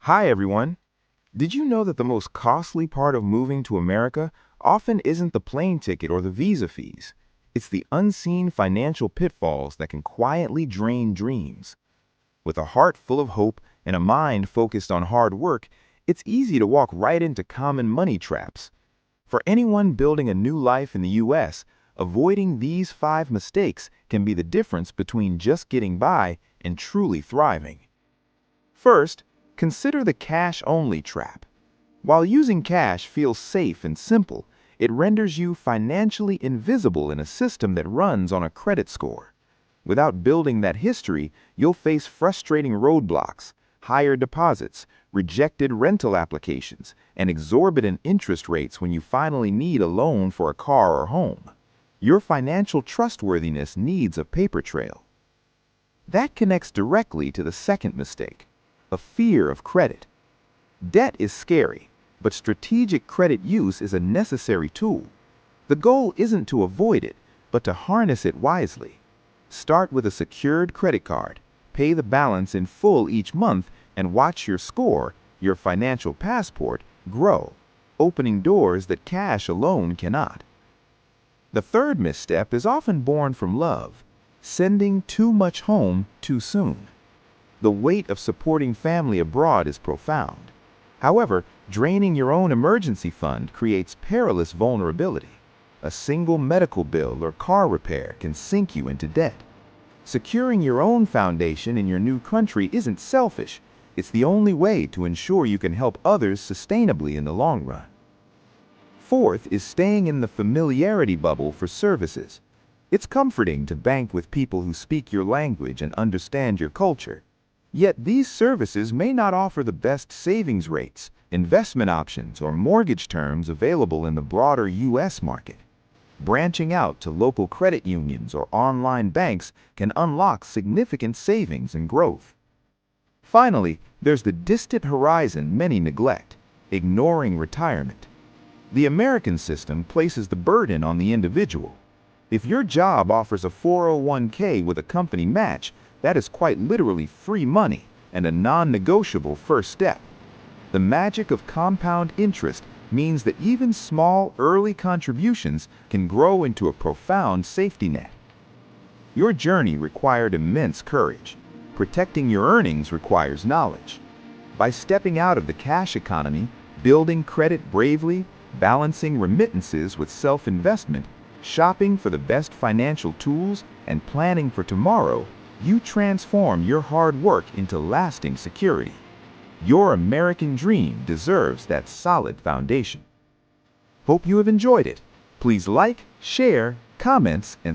Hi, everyone. Did you know that the most costly part of moving to America often isn't the plane ticket or the visa fees? It's the unseen financial pitfalls that can quietly drain dreams. With a heart full of hope and a mind focused on hard work, it's easy to walk right into common money traps. For anyone building a new life in the U.S., avoiding these 5 mistakes can be the difference between just getting by and truly thriving. First, consider the cash-only trap. While using cash feels safe and simple, it renders you financially invisible in a system that runs on a credit score. Without building that history, you'll face frustrating roadblocks, higher deposits, rejected rental applications, and exorbitant interest rates when you finally need a loan for a car or home. Your financial trustworthiness needs a paper trail. That connects directly to the second mistake, a fear of credit. Debt is scary, but strategic credit use is a necessary tool. The goal isn't to avoid it, but to harness it wisely. Start with a secured credit card, pay the balance in full each month, and watch your score, your financial passport, grow, opening doors that cash alone cannot. The third misstep is often born from love, sending too much home too soon. The weight of supporting family abroad is profound. However, draining your own emergency fund creates perilous vulnerability. A single medical bill or car repair can sink you into debt. Securing your own foundation in your new country isn't selfish. It's the only way to ensure you can help others sustainably in the long run. Fourth is staying in the familiarity bubble for services. It's comforting to bank with people who speak your language and understand your culture. Yet these services may not offer the best savings rates, investment options, or mortgage terms available in the broader U.S. market. Branching out to local credit unions or online banks can unlock significant savings and growth. Finally, there's the distant horizon many neglect, ignoring retirement. The American system places the burden on the individual. If your job offers a 401k with a company match, that is quite literally free money and a non-negotiable first step. The magic of compound interest means that even small early contributions can grow into a profound safety net. Your journey required immense courage. Protecting your earnings requires knowledge. By stepping out of the cash economy, building credit bravely, balancing remittances with self-investment, shopping for the best financial tools, and planning for tomorrow, you transform your hard work into lasting security. Your American dream deserves that solid foundation. Hope you have enjoyed it. Please like, share, comments, and subscribe.